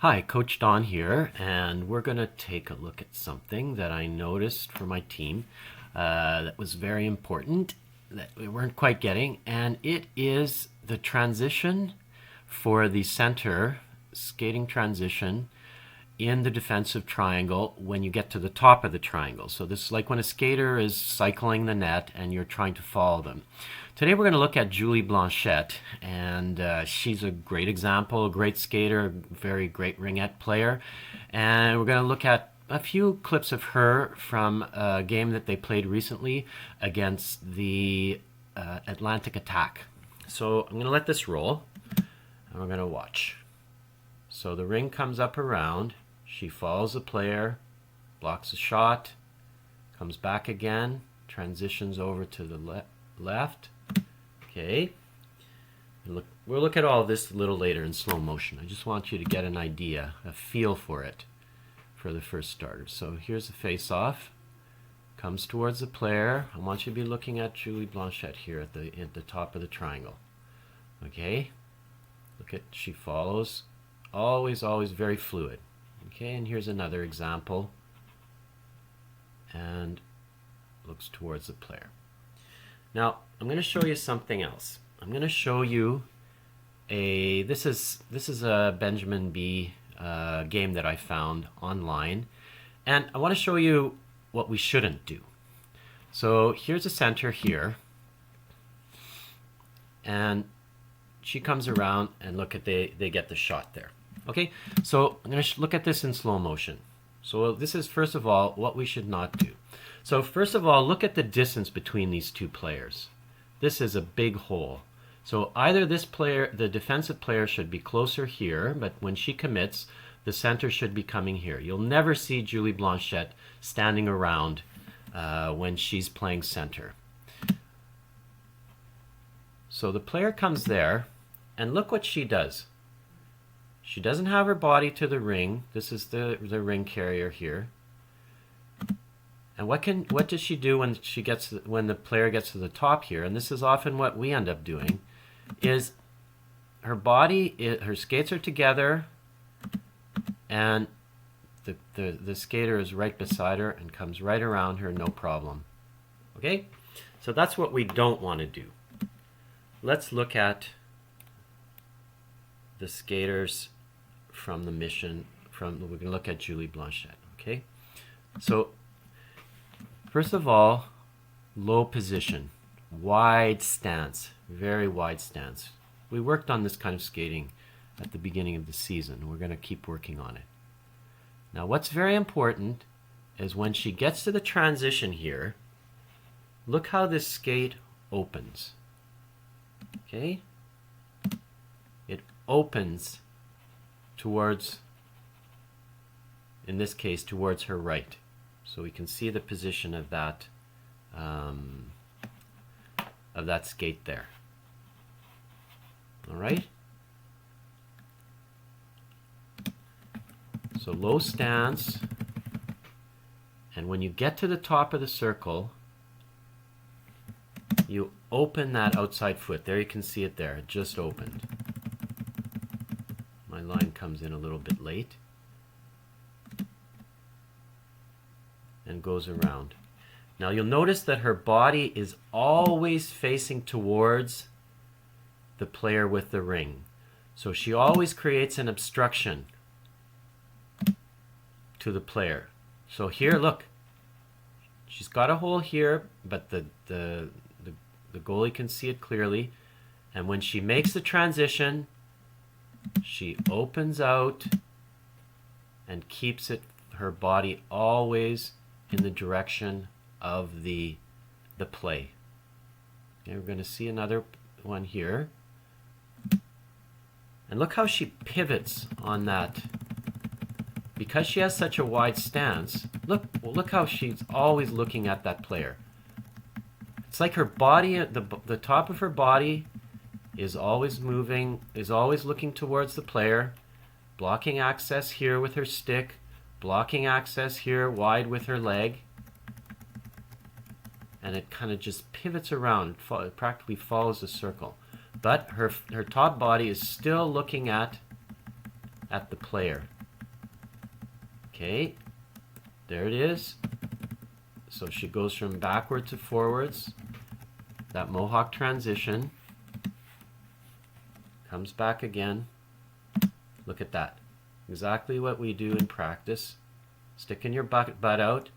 Hi, Coach Don here, and we're going to take a look at something that I noticed for my team that was very important that we weren't quite getting, and it is the transition for the center, skating transition in the defensive triangle when you get to the top of the triangle. So this is like when a skater is cycling the net and you're trying to follow them. Today we're going to look at Julie Blanchette, and she's a great example, a great skater, very great ringette player. And we're going to look at a few clips of her from a game that they played recently against the Atlantic Attack. So I'm going to let this roll, and we're going to watch. So the ring comes up around. She follows the player, blocks a shot, comes back again, transitions over to the left. Okay. We'll look at all this a little later in slow motion. I just want you to get an idea, a feel for it for the first starter. So here's the face-off. Comes towards the player. I want you to be looking at Julie Blanchette here at the top of the triangle. Okay. Look at, she follows. Always very fluid. Okay, and here's another example. And looks towards the player. Now, I'm going to show you something else. I'm going to show you this is a Benjamin B game that I found online, and I want to show you what we shouldn't do. So here's a center here, and she comes around and look at they get the shot there. Okay, so I'm going to look at this in slow motion. So this is, first of all, what we should not do. So first of all, look at the distance between these two players. This is a big hole. So either this player, the defensive player, should be closer here, but when she commits, the center should be coming here. You'll never see Julie Blanchette standing around when she's playing center. So the player comes there, and look what she does. She doesn't have her body to the ring. This is the ring carrier here. And what does she do when when the player gets to the top here? And this is often what we end up doing, is her skates are together, and the skater is right beside her and comes right around her, no problem. Okay, so that's what we don't want to do. Let's look at the skaters from the mission. We're going to look at Julie Blanchette. Okay, so first of all, low position, wide stance, very wide stance. We worked on this kind of skating at the beginning of the season. We're going to keep working on it. Now, what's very important is when she gets to the transition here, look how this skate opens. Okay? It opens towards, in this case, towards her right. So we can see the position of that skate there. All right. So low stance, and when you get to the top of the circle, you open that outside foot. There you can see it there. It just opened. My line comes in a little bit late and goes around. Now you'll notice that her body is always facing towards the player with the ring. So she always creates an obstruction to the player. So here, look, she's got a hole here, but the goalie can see it clearly. And when she makes the transition, she opens out and keeps her body always in the direction of the play. Okay, we're going to see another one here. And look how she pivots on that. Because she has such a wide stance, look how she's always looking at that player. It's like her body, the top of her body is always moving, is always looking towards the player, blocking access here with her stick, blocking access here wide with her leg, and it kind of just pivots around. It practically follows the circle. But her top body is still looking at at the player. Okay, there it is. So she goes from backward to forwards. That mohawk transition. Comes back again. Look at that. Exactly what we do in practice. Sticking your butt out.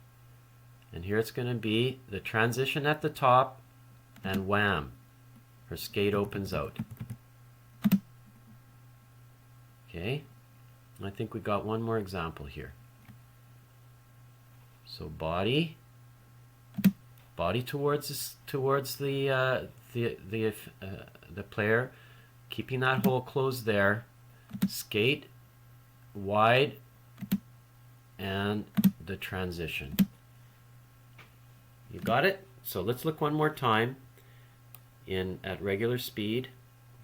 And here it's going to be the transition at the top, and wham, her skate opens out. Okay, I think we got one more example here. So body towards the player, keeping that hole closed there. Skate wide, and the transition. You got it? So let's look one more time at regular speed,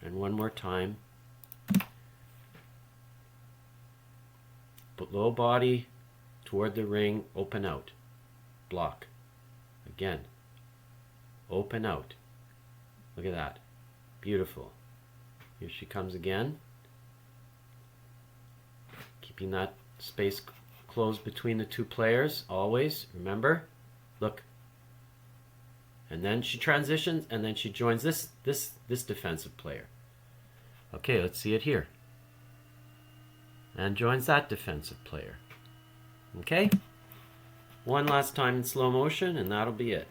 and one more time. Put low body toward the ring, open out, block. Again, open out. Look at that. Beautiful. Here she comes again. Keeping that space closed between the two players, always, remember? Look. And then she transitions, and then she joins this defensive player. Okay, let's see it here. And joins that defensive player. Okay? One last time in slow motion, and that'll be it.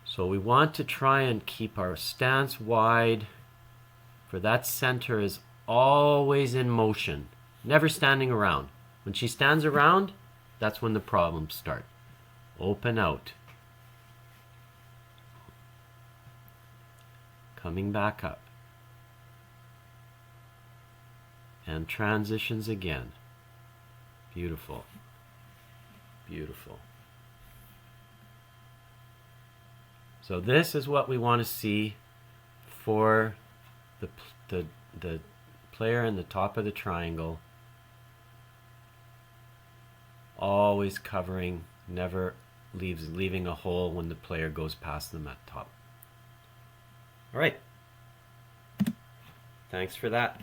So we want to try and keep our stance wide, for that center is always in motion, never standing around. When she stands around, that's when the problems start. Open out. Coming back up. And transitions again. Beautiful. Beautiful. So this is what we want to see for the player in the top of the triangle. Always covering, never leaving a hole when the player goes past them at top. All right. Thanks for that.